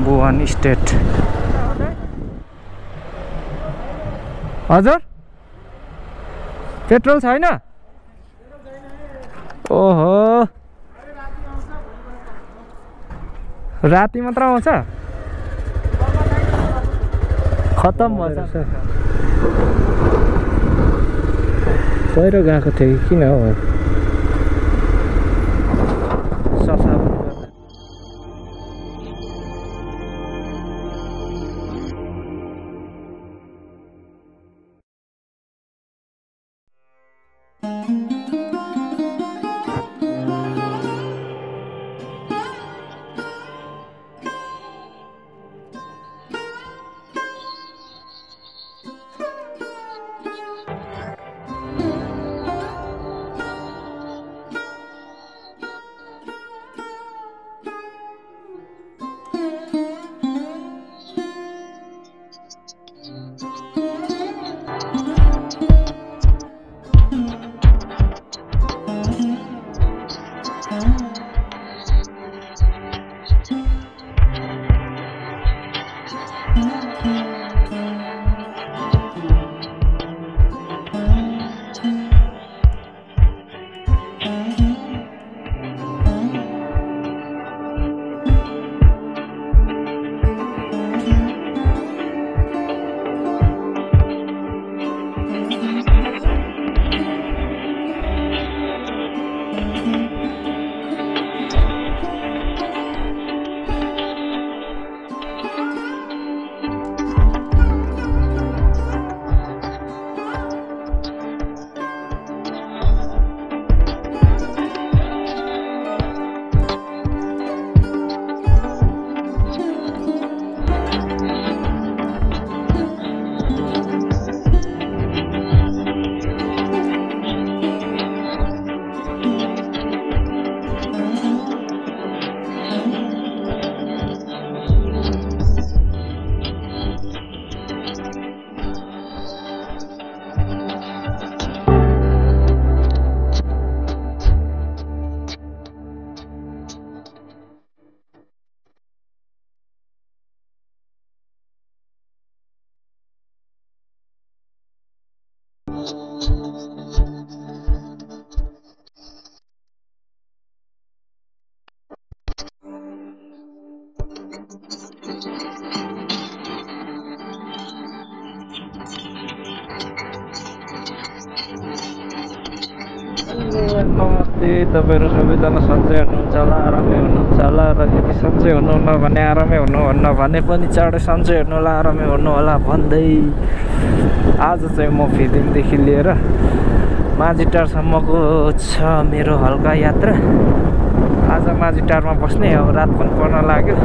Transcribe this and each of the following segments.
जम्बुवान state. हजुर petrol छैन? ओहो राति मात्र आउँछ? खतम भएछ। पहिरो गएको थियो कि किन हो? सफा नमस्ते तपाईँहरू सबैजना सन्चै हुनुहुन्छ होला, आरामै हुनुहुन्छ होला र यदि सन्चै हुनुहुन्न भने आरामै हुनुहुन्न भने पनि चाँडै सन्चै हुनु होला, आरामै हुनु होला भन्दै आज चाहिँ म फिदिमदेखि लिएर माझीटारसम्मको छ मेरो हल्का यात्रा। आज माझीटारमा बस्ने, अब रात पनि पर्न लाग्यो।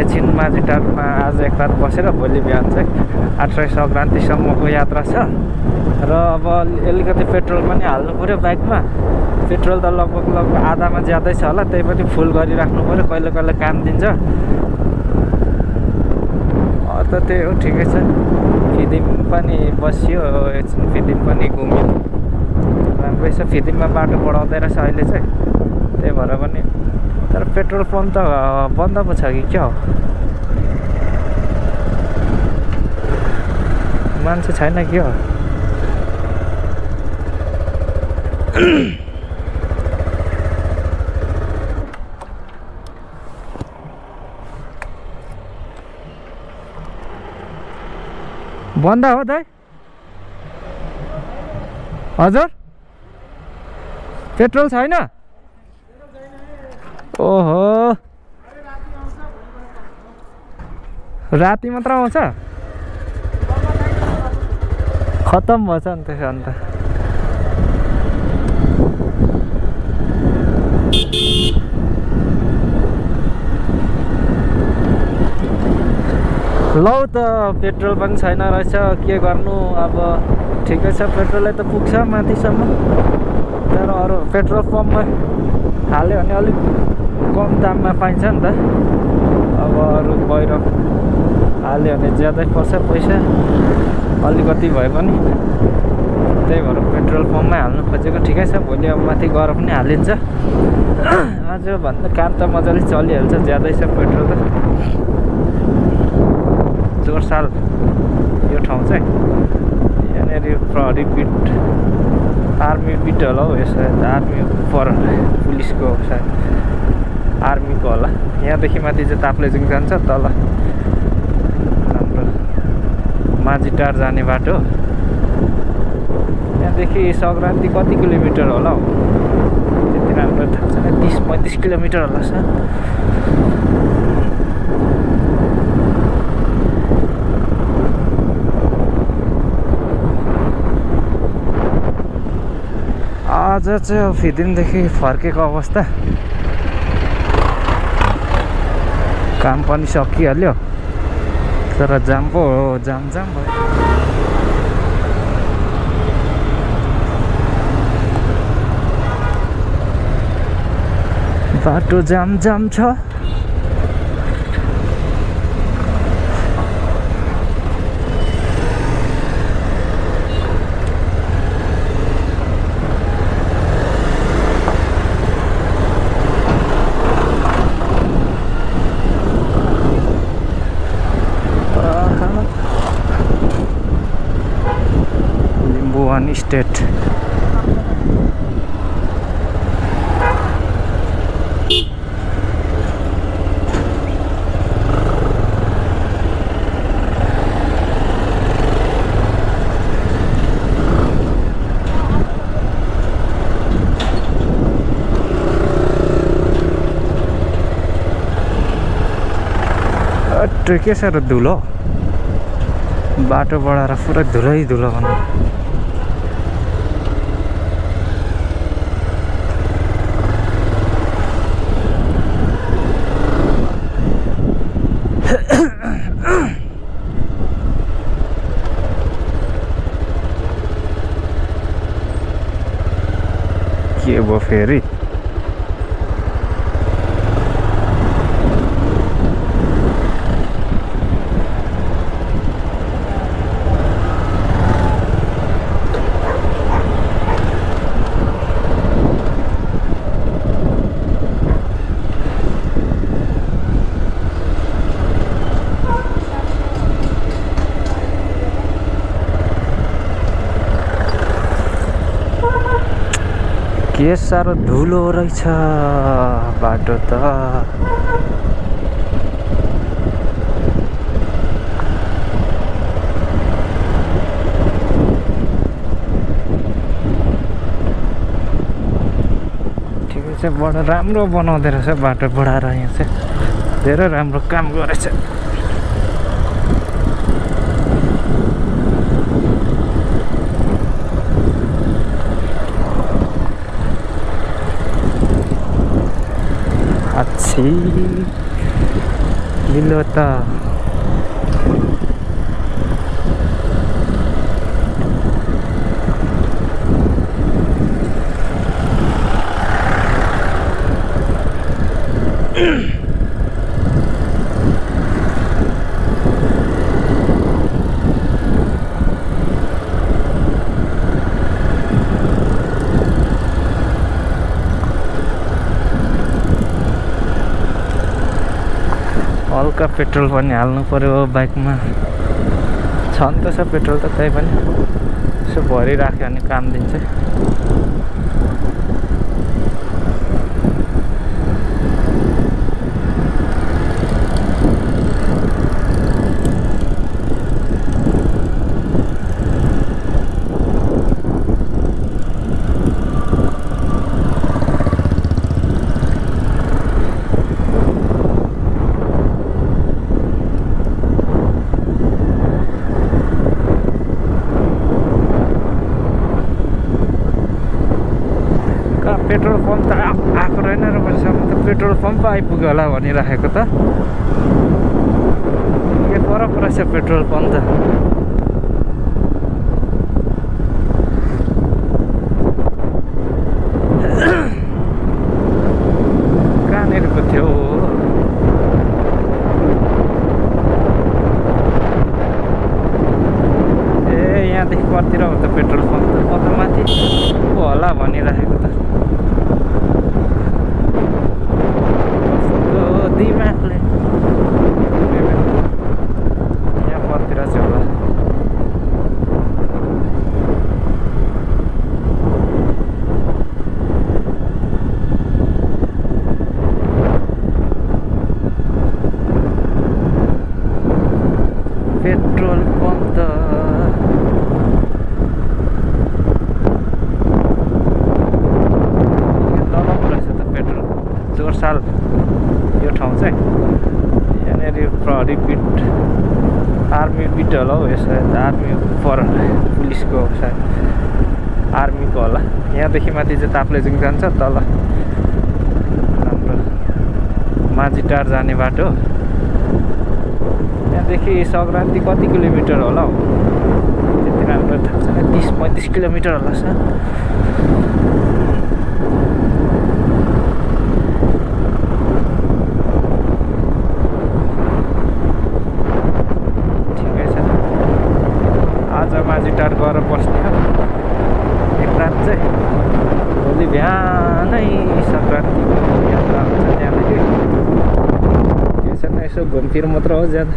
एकछिन माझीटारमा आज एक रात बसेर भोलि बिहान चाहिँ 8 सङ्क्रान्तिसम्मको यात्रा छ र अब अलिकति पेट्रोल पनि हाल्नु पऱ्यो बाइकमा। पेट्रोल त लगभग आधामा ज्यादै छ होला, त्यही पनि फुल गरिराख्नु पऱ्यो, कहिले कहिले काम दिन्छ। त त्यही हो, ठिकै छ। फिदिम पनि बसियो, एकछिन फिदिम पनि घुम्यो, राम्रै छ। फिदिममा बाटो बढाउँदै रहेछ अहिले चाहिँ, त्यही भएर पनि। तर पेट्रोल पम्प त बन्द पो छ कि क्या हो, मान्छे छैन के हो? बन्द हो दाइ? हजुर पेट्रोल छैन? ओहो राति मात्र आउँछ? खतम भएछ नि त्यसो अन्त। लौ त पेट्रोल पनि छैन रहेछ, के गर्नु अब। ठिकै छ, पेट्रोलै त पुग्छ माथिसम्म, तर अरू पेट्रोल पम्पमा हाल्यो भने अलिक कम दाममा पाइन्छ नि त। अब अरू बाहिर हाल्यो भने ज्यादै पर्छ पैसा, अलिकति भए पनि। त्यही भएर पेट्रोल पम्पमै हाल्नु खोजेको ठिकै छ। भोलि अब माथि गएर पनि हालिन्छ। आजभन्दा काम त मजाले चलिहाल्छ, ज्यादै छ पेट्रोल त। जोरसाल यो ठाउँ चाहिँ यहाँनिर प्रहरी बिट आर्मी बिट होला हौ, यसो आर्मी पर पुलिसको सायद आर्मीको होला। यहाँदेखि माथि चाहिँ ताप्लेजुङ जान्छ, तल हाम्रो माझीटार जाने बाटो। यहाँदेखि सङ्क्रान्ति कति किलोमिटर होला हौ, त्यति राम्रो थाहा छैन, 30-35 किलोमिटर होला सर। आज चाहिँ फिदिनदेखि फर्केको अवस्था, काम पनि सकिहाल्यो तर जाम पो हो, जाम भयो। बाटो जाम छ। लिम्बुवान स्टेट। के साह्रो धुलो, बाटो बढाएर पुरा धुलो भन्नु। के भयो फेरि? के साह्रो धुलो रहेछ बाटो त। ठिकै छ, बडा राम्रो बनाउँदै रहेछ बाटो बढाएर। यहाँ चाहिँ धेरै राम्रो काम गरेछ। लिलो त हल्का पेट्रोल पनि हाल्नु पर्यो बाइकमा। छन् त छ पेट्रोल त, त्यही पनि यसो भरिराख्यो भने काम दिन्छ। पेट्रोल पम्प त आएको रहेन र भएसम्म त पेट्रोल पम्प आइपुग्यो होला भनिराखेको त। के फरक रहेछ पेट्रोल पम्प त। कहाँनिरको थियो? ए यहाँदेखि कतिर हो त पेट्रोल पम्प त? पेट्रोल पम्प त नराम्रो रहेछ त पेट्रोल जोरसाल यो ठाउँ चाहिँ यहाँनिर प्रहरी पिट आर्मी पिट होला हौ यसो आर्मी पर पुलिसको सायद आर्मीको होला यहाँदेखि माथि चाहिँ ताप्लेजुङ जान्छ तल हाम्रो माझीटार जाने बाटो यहाँदेखि सङ्क्रान्ति कति किलोमिटर होला हौ त्यति राम्रो थाहा छैन 30-35 किलोमिटर होला सर ठिकै छ आज माझीटार गएर बस्ने एक रात चाहिँ भोलि बिहानै सङ्क्रान्तिको यात्रा हुन्छ त्यहाँदेखि त्यो छैन यसो घुमफिर मात्र हो ज्यादा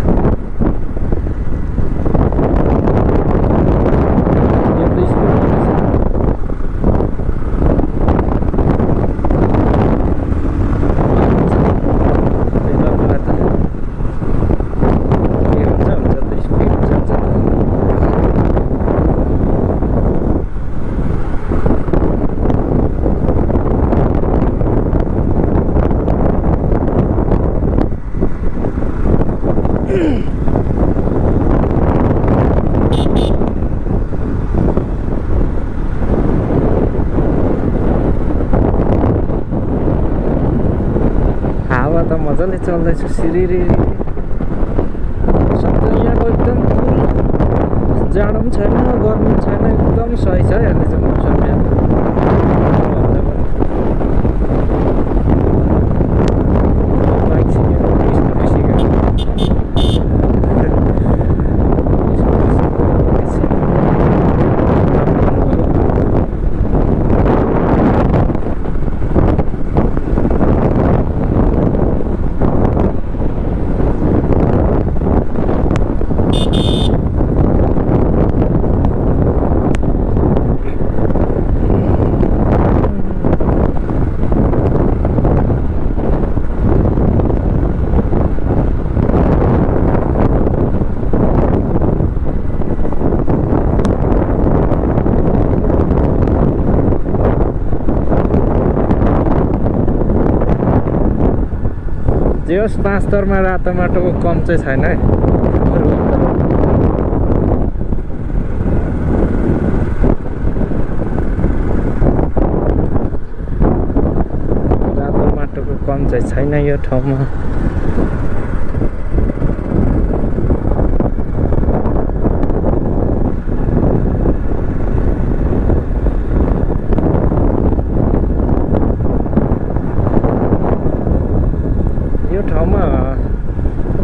त मजाले चल्दैछ सिरिरी सबै यहाँको एकदम फुल जाडो पनि छैन गर्मी पनि छैन एकदम सही छ अहिले चाहिँ मौसम यहाँ बाइक सिकेर स्कुटी सिकेर जे होस् 5 तरमा रातो माटोको कम चाहिँ छैन है रातो माटोको कम चाहिँ छैन यो ठाउँमा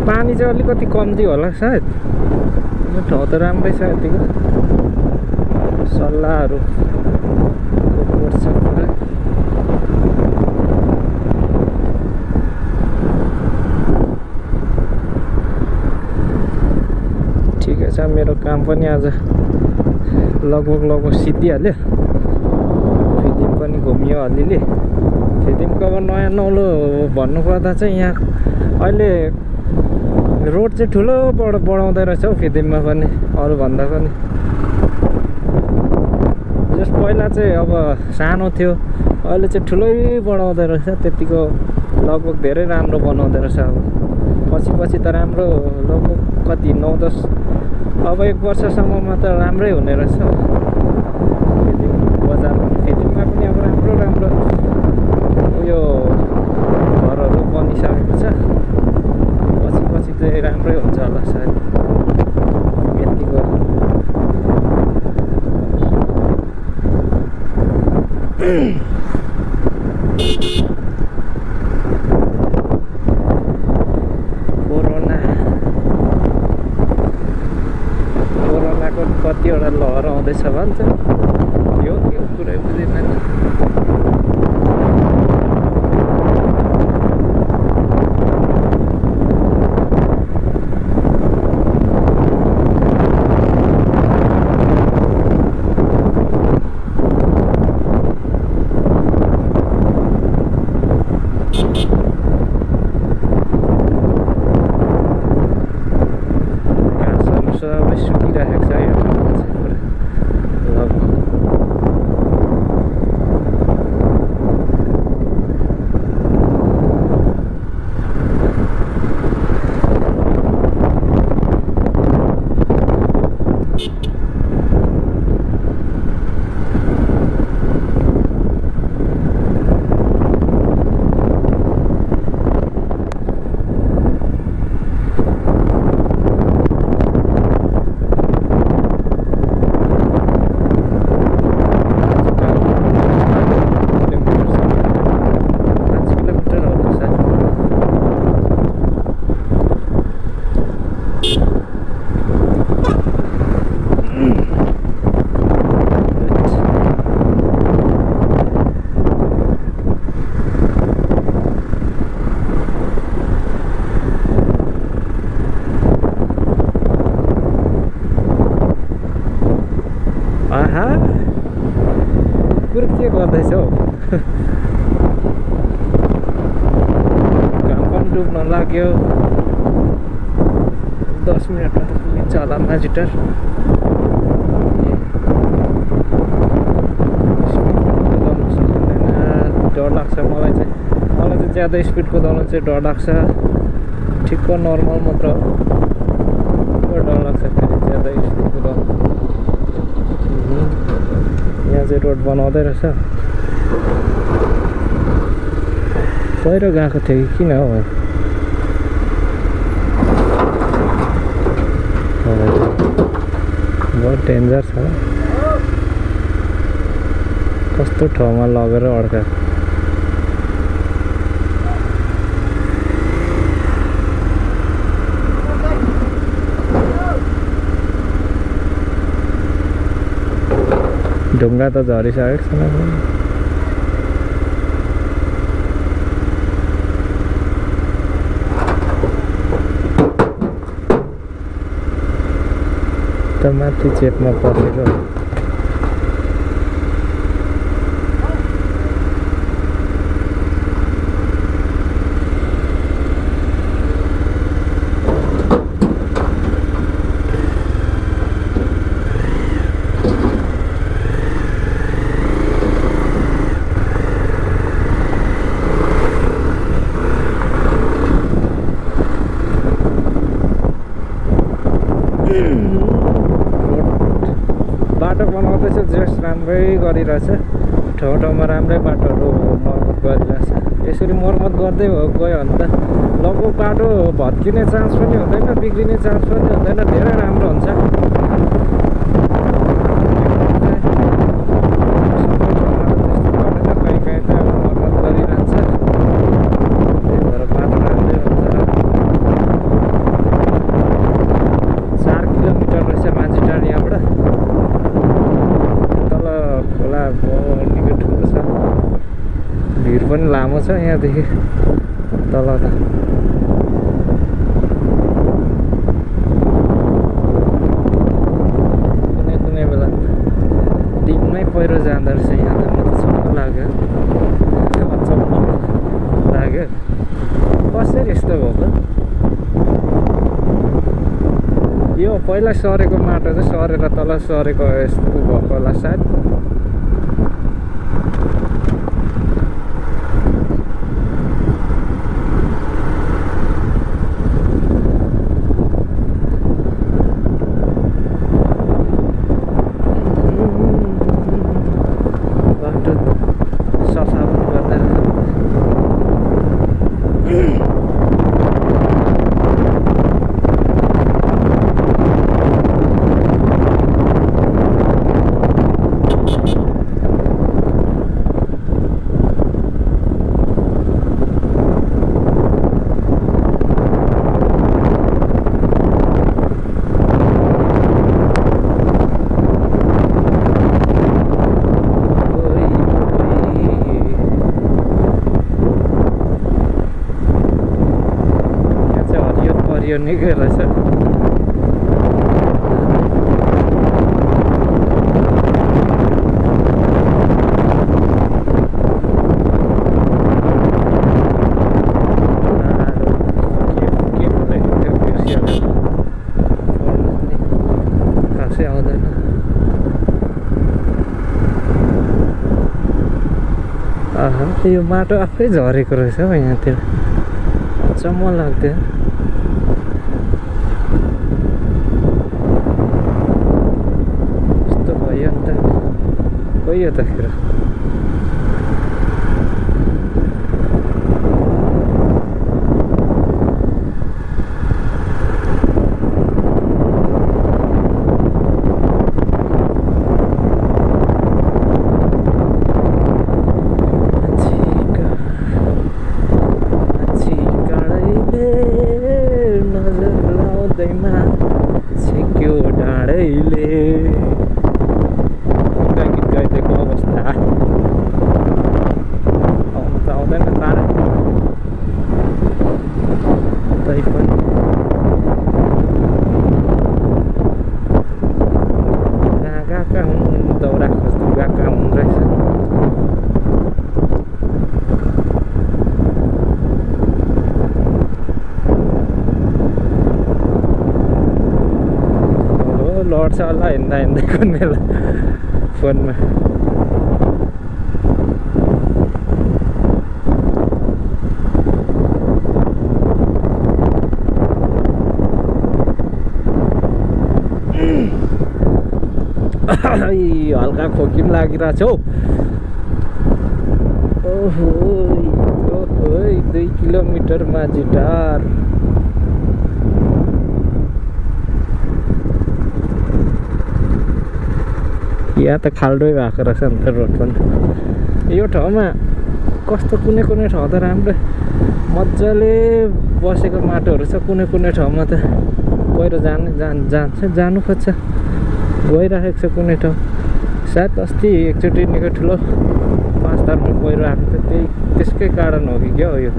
पानी चाहिँ अलिकति कम्ती होला सायद यो ठाउँ त राम्रै छ यतिको सल्लाहहरू पर्छ पुरा ठिकै छ मेरो काम पनि आज लगभग सिद्धिहाल्यो फिल्म पनि घुमियो अलिअलि फिल्मको अब नयाँ नौलो भन्नुपर्दा चाहिँ यहाँ अहिले रोड चाहिँ ठुलो बढाउँदै रहेछ हौ फिदिममा पनि अरूभन्दा पनि जस पहिला चाहिँ अब सानो थियो अहिले चाहिँ ठुलै बढाउँदै रहेछ त्यतिको लगभग धेरै राम्रो बनाउँदै रहेछ अब पछि त राम्रो लगभग कति 9-10 अब 1 वर्षसम्ममा त राम्रै हुने रहेछ फिदिम बजारमा फिदिममा पनि अब राम्रो उयो घरहरू बनिसकेको छ पछि चाहिँ राम्रै हुन्छ होला सायद यतिको कोरोनाको कतिवटा लहर आउँदैछ भन्छ यो कुरै बुझिँदैन डुब्न लाग्यो 10 मिनटमा त पुगिन्छ होला माझीटार डर लाग्छ मलाई चाहिँ ज्यादा स्पिड कुदाउनु चाहिँ डर लाग्छ ठिक्क नर्मल मात्र डर लाग्छ फेरि ज्यादा स्पिड कुदाउनु यहाँ चाहिँ रोड बनाउँदै रहेछ पहिरो गएको थियो कि किन हो बहुत डेन्जर छ कस्तो ठाउँमा लगेर अड्का ढुङ्गा त झरिसकेको छैन त माथि चेपमा पसेको बाटो बनाउँदैछ जस राम्रै गरिरहेछ ठाउँ ठाउँमा राम्रै बाटोहरू मर्मत गरिरहेछ यसरी मर्मत गर्दै गयो भने त लगभग बाटो भत्किने चान्स पनि हुँदैन बिग्रिने चान्स पनि हुँदैन धेरै राम्रो हुन्छ कहीँ कहीँ त मर्मत गरिरहन्छ त्यही भएर बाटो राम्रै हुन्छ 4 किलोमिटर रहेछ माझीटार यहाँबाट खोला निकै ठुलो छ भिड पनि लामो छ यहाँदेखि तल त कुनै बेला दिनमै पहिरो जाँदो रहेछ यहाँ त म त छक्क लाग्यो अचम्म लाग्यो कसरी यस्तो भएको यो पहिला सरेको माटो चाहिँ सरेर तल सरेको यस्तो भएको होला सायद बाटो सफा पनि गर्दै यो निकै रहेछ खासै आउँदैन यो माटो आफै झरेको रहेछ हौ यहाँतिर अचम्म लाग्थ्यो कोही यतातिर नजर लाउँदैमा छेक्यो डाँडैले गीत गाइदिएको अवस्था लड्छ होला हिँड्दा हिँड्दै कुन बेला फोनमा। हल्का खोकी पनि लागिरहेको छ हौ। ओहो 2 किलोमिटर माझीटार। यहाँ त खाल्डै भएको रहेछ नि त रोड पनि। यो ठाउँमा कस्तो कुनै कुनै ठाउँ त राम्रो मजाले बसेको माटोहरू छ, कुनै कुनै ठाउँमा त पहिरो जानु खोज्छ, गइरहेको छ कुनै ठाउँ। सायद अस्ति एकचोटि निकै ठुलो 5 तारमा पहिरो आएको थियो, त्यसकै कारण हो कि क्या हो यो।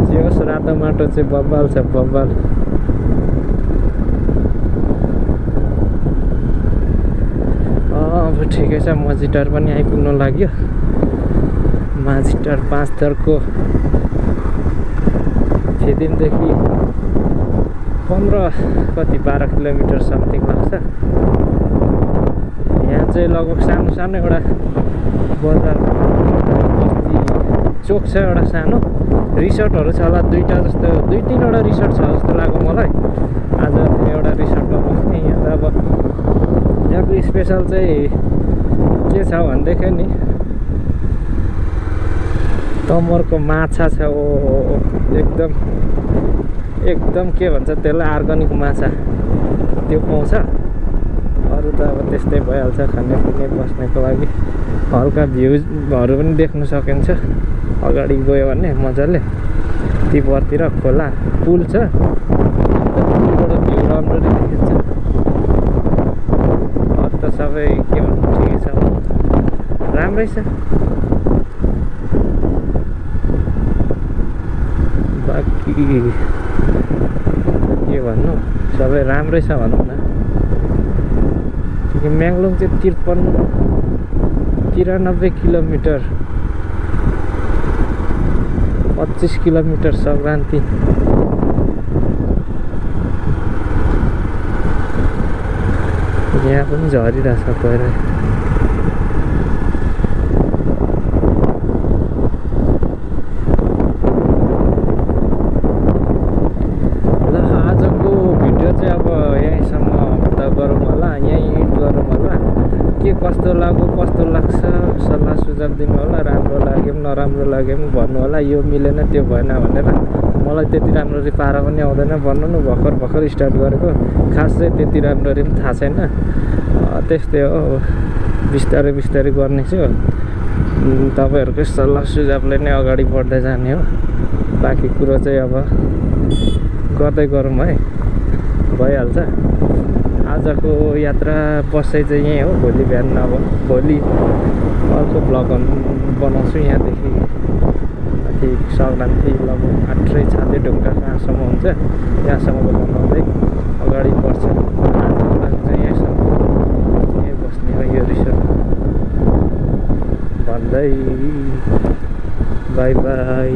जे होस् रातो माटो चाहिँ बब्बाल छ, बब्बाल। अब ठिकै छ, माझीटार पनि आइपुग्नु लाग्यो। माझीटार 5 थरको फेदिमदेखि 12 किलोमिटर समथिङ लाग्छ। यहाँ चाहिँ लगभग सानो सानो एउटा बजार बस्ती चोक छ, एउटा सानो रिसोर्टहरू छ होला, 2-3वटा रिसोर्ट छ जस्तो लाग्यो मलाई। आज एउटा रिसोर्टमा बस्ने। यहाँ अब यहाँको स्पेसल चाहिँ के छ भनेदेखि नि तमरको माछा छ। ओ एकदम के भन्छ त्यसलाई, अर्ग्यानिक माछा त्यो पाउँछ। अरू त अब त्यस्तै भइहाल्छ खाने पिउने बस्नेको लागि। हल्का भ्यूजहरू पनि देख्न सकिन्छ अगाडि गयो भने मजाले। तिबरतिर खोला पुल छ, पुलबाट भ्यू राम्ररी देखिन्छ। अरू त सबै के भन्नु ठिकै छ, राम्रै छ। बाँकी के भन्नु, सबै राम्रै छ भनौँ न। म्याङ्लोङ चाहिँ 93 किलोमिटर, 25 किलोमिटर सङ्क्रान्ति। यहाँ पनि झरिरहेछ पहिरो। कस्तो लाग्यो, कस्तो लाग्छ सल्लाह सुझाव दिनु होला। राम्रो लाग्यो पनि नराम्रो लाग्यो पनि भन्नु होला। यो मिलेन त्यो भएन भनेर। मलाई त्यति राम्ररी पारा पनि आउँदैन भन्नु न, भर्खर स्टार्ट गरेको। खास चाहिँ त्यति राम्ररी पनि थाहा छैन। त्यस्तै हो, बिस्तारै गर्ने छु। तपाईँहरूकै सल्लाह सुझावले नै अगाडि बढ्दै जाने हो। बाँकी कुरो चाहिँ अब गर्दै गरौँ है, भइहाल्छ। आजको यात्रा बसाइ चाहिँ यहीँ हो। भोलि बिहान अब भोलि अर्को भ्लग बनाउँछु। यहाँदेखि माथि सङ्क्रान्ति लगभग 8 छाते ढुङ्गा कहाँसम्म हुन्छ त्यहाँसम्मको बनाउँदै अगाडि बढ्छ। आजको लागि चाहिँ यहीँसम्म, यहीँ बस्ने हो यो रिसोर्ट भन्दै बाई बाई।